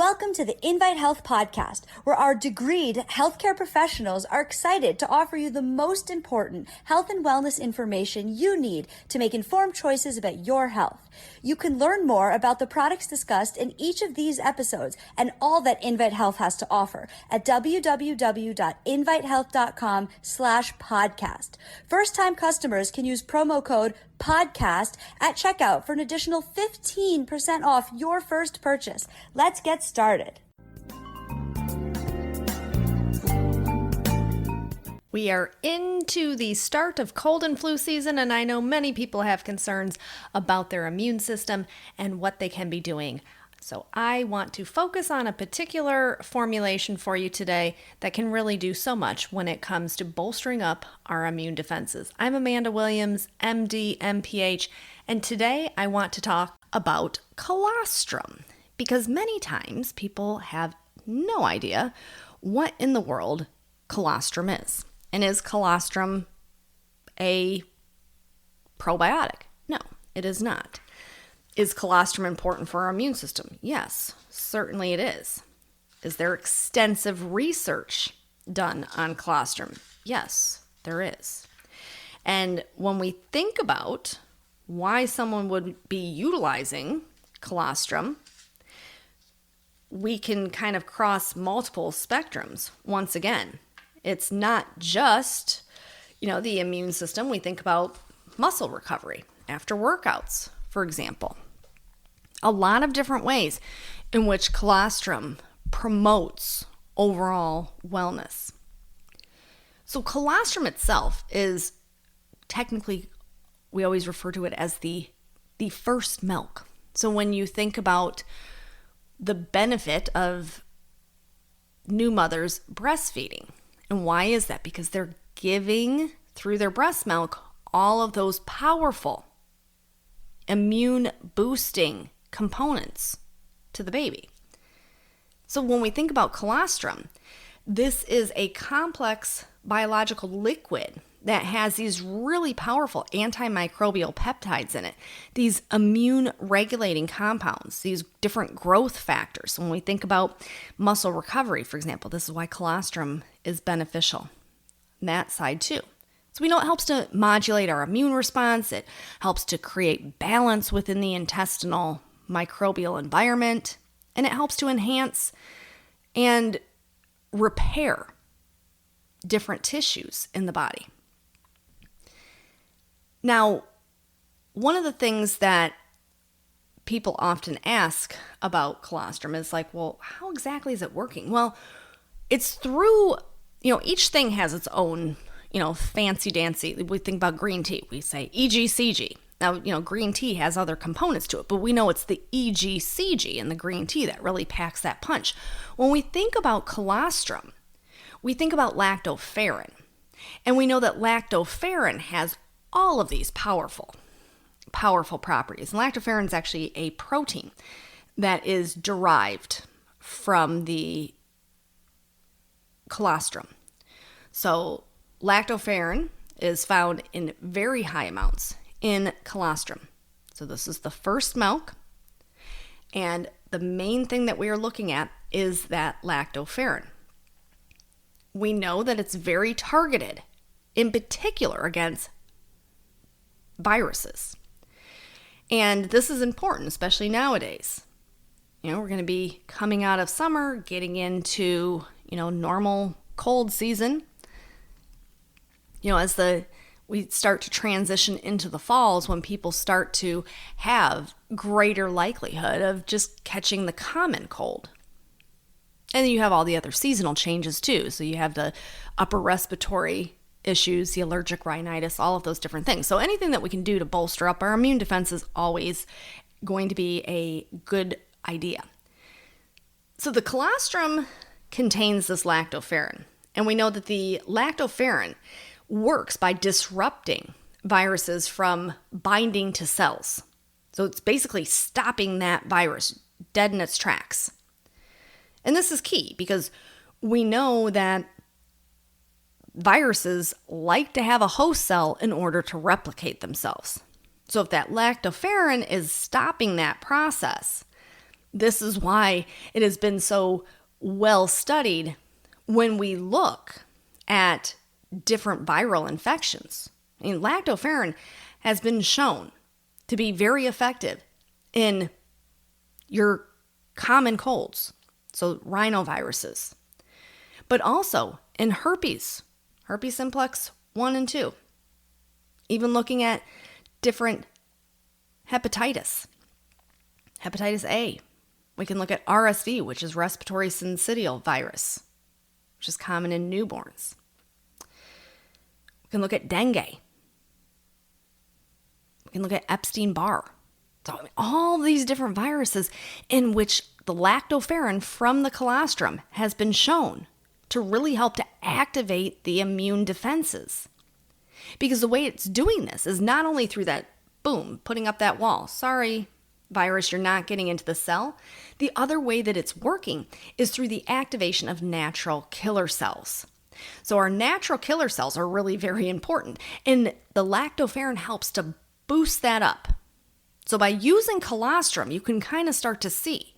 Welcome to the Invite Health podcast, where our degreed healthcare professionals are excited to offer you the most important health and wellness information you need to make informed choices about your health. You can learn more about the products discussed in each of these episodes and all that Invite Health has to offer at www.invitehealth.com/podcast. First-time customers can use promo code podcast at checkout for an additional 15% off your first purchase. Let's get started. We are into the start of cold and flu season, and I know many people have concerns about their immune system and what they can be doing. So I want to focus on a particular formulation for you today that can really do so much when it comes to bolstering up our immune defenses. I'm Amanda Williams, MD, MPH, and today I want to talk about colostrum because many times people have no idea what in the world colostrum is. And is colostrum a probiotic? No, it is not. Is colostrum important for our immune system? Yes, certainly it is. Is there extensive research done on colostrum? Yes, there is. And when we think about why someone would be utilizing colostrum, we can kind of cross multiple spectrums. Once again, it's not just, the immune system. We think about muscle recovery after workouts, for example. A lot of different ways in which colostrum promotes overall wellness. So colostrum itself is technically, we always refer to it as the first milk. So when you think about the benefit of new mothers breastfeeding, and why is that? Because they're giving through their breast milk all of those powerful immune boosting components to the baby. So when we think about colostrum, this is a complex biological liquid that has these really powerful antimicrobial peptides in it, these immune regulating compounds, these different growth factors. When we think about muscle recovery, for example, this is why colostrum is beneficial on that side too. So we know it helps to modulate our immune response. It helps to create balance within the intestinal microbial environment, and it helps to enhance and repair different tissues in the body. Now, one of the things that people often ask about colostrum is like, well, how exactly is it working? Well, it's through, each thing has its own, fancy dancy. We think about green tea. We say EGCG. Now, green tea has other components to it, but we know it's the EGCG in the green tea that really packs that punch. When we think about colostrum, we think about lactoferrin. And we know that lactoferrin has all of these powerful properties. And lactoferrin is actually a protein that is derived from the colostrum. So lactoferrin is found in very high amounts in colostrum. So this is the first milk. And the main thing that we are looking at is that lactoferrin. We know that it's very targeted, in particular against viruses. And this is important, especially nowadays. We're going to be coming out of summer, getting into, normal cold season. As we start to transition into the falls, when people start to have greater likelihood of just catching the common cold. And then you have all the other seasonal changes too. So you have the upper respiratory issues, the allergic rhinitis, all of those different things. So anything that we can do to bolster up our immune defense is always going to be a good idea. So the colostrum contains this lactoferrin, and we know that the lactoferrin works by disrupting viruses from binding to cells. So it's basically stopping that virus dead in its tracks. And this is key because we know that viruses like to have a host cell in order to replicate themselves. So if that lactoferrin is stopping that process, This is why it has been so well studied when we look at different viral infections. I mean, lactoferrin has been shown to be very effective in your common colds, so rhinoviruses, but also in herpes simplex 1 and 2, even looking at different hepatitis A. We can look at RSV, which is respiratory syncytial virus, which is common in newborns. We can look at dengue. We can look at Epstein-Barr. So all these different viruses in which the lactoferrin from the colostrum has been shown to really help to activate the immune defenses. Because the way it's doing this is not only through that, boom, putting up that wall. Sorry, virus, you're not getting into the cell. The other way that it's working is through the activation of natural killer cells. So our natural killer cells are really very important, and the lactoferrin helps to boost that up. So by using colostrum, you can kind of start to see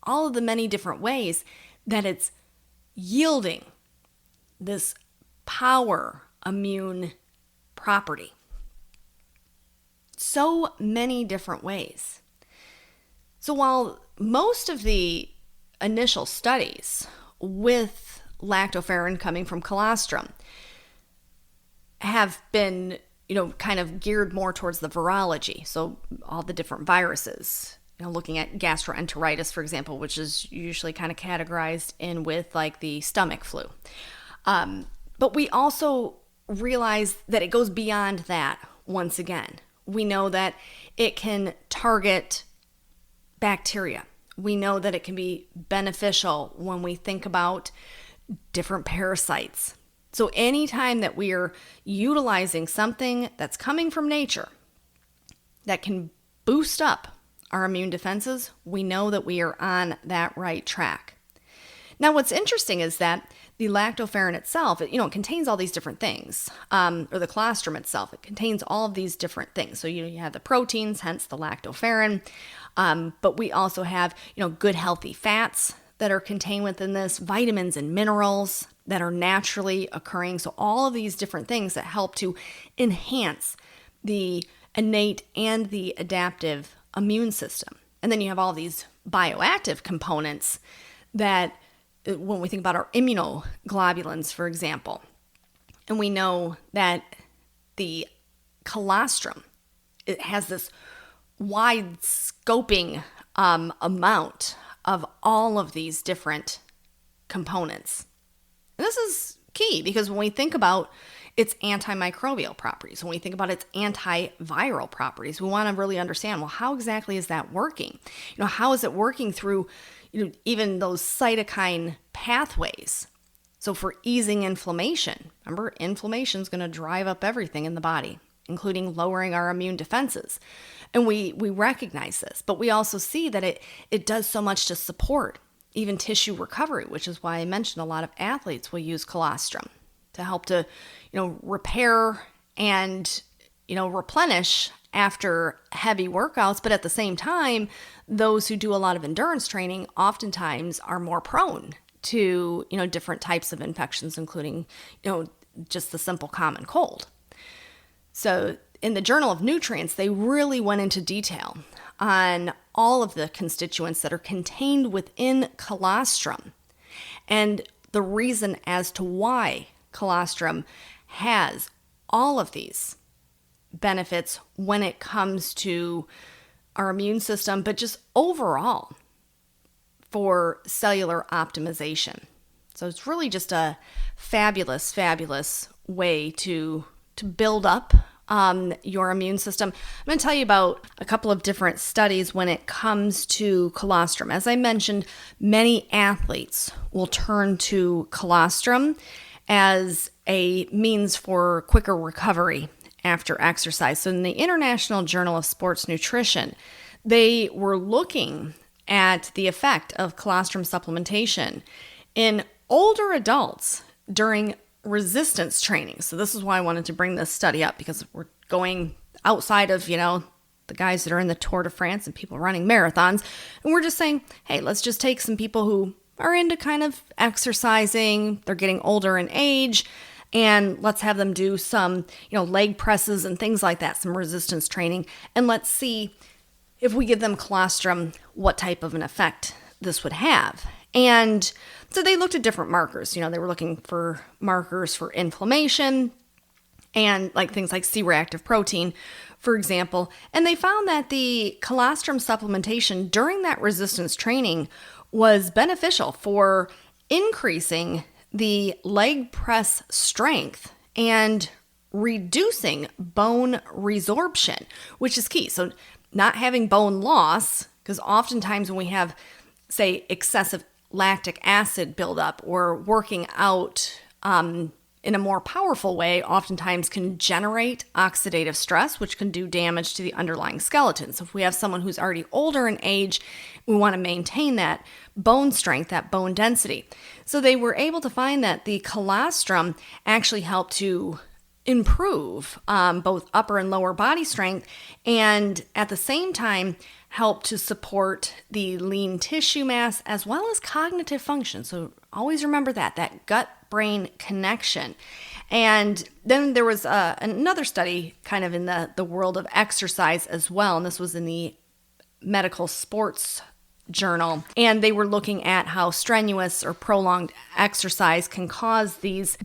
all of the many different ways that it's yielding this power immune property. So many different ways. So while most of the initial studies with lactoferrin coming from colostrum have been, kind of geared more towards the virology. So all the different viruses, looking at gastroenteritis, for example, which is usually kind of categorized in with like the stomach flu. But we also realize that it goes beyond that once again. We know that it can target bacteria. We know that it can be beneficial when we think about different parasites. So anytime that we are utilizing something that's coming from nature that can boost up our immune defenses, we know that we are on that right track. Now, what's interesting is that the lactoferrin itself, it contains all these different things, or the colostrum itself, it contains all of these different things. So you have the proteins, hence the lactoferrin, but we also have, good healthy fats that are contained within this, vitamins and minerals that are naturally occurring. So all of these different things that help to enhance the innate and the adaptive immune system. And then you have all these bioactive components that, when we think about our immunoglobulins, for example, and we know that the colostrum, it has this wide scoping amount of all of these different components. And this is key because when we think about its antimicrobial properties, when we think about its antiviral properties, we want to really understand, well, how exactly is that working? How is it working through even those cytokine pathways? So for easing inflammation, remember, inflammation is going to drive up everything in the body, including lowering our immune defenses. And we recognize this, but we also see that it does so much to support even tissue recovery, which is why I mentioned a lot of athletes will use colostrum to help to, repair and, replenish after heavy workouts. But at the same time, those who do a lot of endurance training oftentimes are more prone to, different types of infections, including, just the simple common cold. So in the Journal of Nutrients, they really went into detail on all of the constituents that are contained within colostrum and the reason as to why colostrum has all of these benefits when it comes to our immune system, but just overall for cellular optimization. So it's really just a fabulous, fabulous way to build up your immune system. I'm going to tell you about a couple of different studies when it comes to colostrum. As I mentioned, many athletes will turn to colostrum as a means for quicker recovery after exercise. So in the International Journal of Sports Nutrition, they were looking at the effect of colostrum supplementation in older adults during resistance training. So this is why I wanted to bring this study up, because we're going outside of, the guys that are in the Tour de France and people running marathons. And we're just saying, hey, let's just take some people who are into kind of exercising, they're getting older in age, and let's have them do some, leg presses and things like that, some resistance training. And let's see if we give them colostrum, what type of an effect this would have. And so they looked at different markers. They were looking for markers for inflammation and like things like C-reactive protein, for example. And they found that the colostrum supplementation during that resistance training was beneficial for increasing the leg press strength and reducing bone resorption, which is key. So not having bone loss, because oftentimes when we have, say, excessive lactic acid buildup or working out in a more powerful way, oftentimes can generate oxidative stress, which can do damage to the underlying skeleton. So if we have someone who's already older in age, we want to maintain that bone strength, that bone density. So they were able to find that the colostrum actually helped to improve both upper and lower body strength, and at the same time help to support the lean tissue mass as well as cognitive function. So always remember that gut-brain connection. And then there was another study kind of in the world of exercise as well, and this was in the Medical Sports Journal, and they were looking at how strenuous or prolonged exercise can cause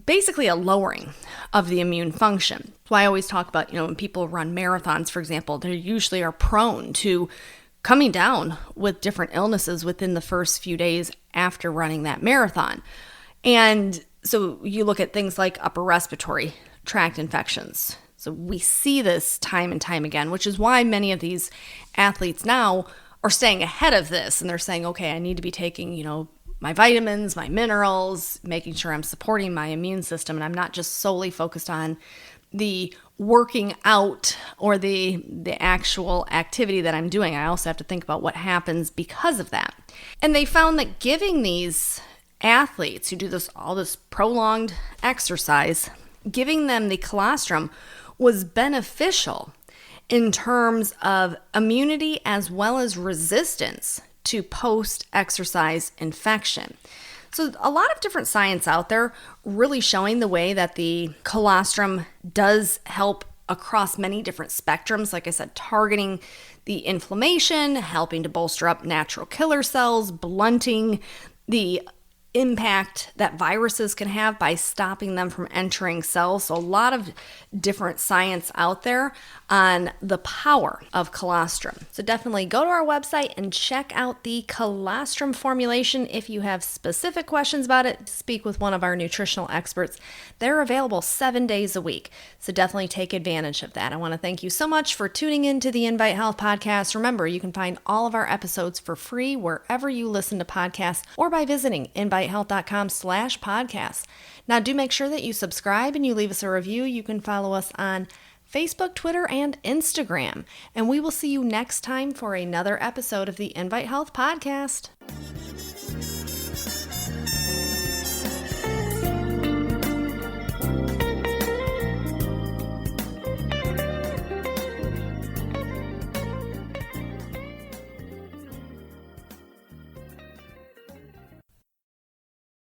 basically a lowering of the immune function. So I always talk about, when people run marathons, for example, they usually are prone to coming down with different illnesses within the first few days after running that marathon. And so you look at things like upper respiratory tract infections. So we see this time and time again, which is why many of these athletes now are staying ahead of this, and they're saying, okay, I need to be taking, my vitamins, my minerals, making sure I'm supporting my immune system, and I'm not just solely focused on the working out or the actual activity that I'm doing. I also have to think about what happens because of that. And they found that giving these athletes who do all this prolonged exercise, giving them the colostrum was beneficial in terms of immunity as well as resistance to post-exercise infection. So a lot of different science out there really showing the way that the colostrum does help across many different spectrums. Like I said, targeting the inflammation, helping to bolster up natural killer cells, blunting the impact that viruses can have by stopping them from entering cells. So a lot of different science out there on the power of colostrum. So definitely go to our website and check out the colostrum formulation. If you have specific questions about it, speak with one of our nutritional experts. They're available 7 days a week. So definitely take advantage of that. I want to thank you so much for tuning in to the Invite Health podcast. Remember, you can find all of our episodes for free wherever you listen to podcasts or by visiting invitehealth.com/podcast. Now do make sure that you subscribe and you leave us a review. You can follow us on Facebook, Twitter, and Instagram. And we will see you next time for another episode of the Invite Health podcast.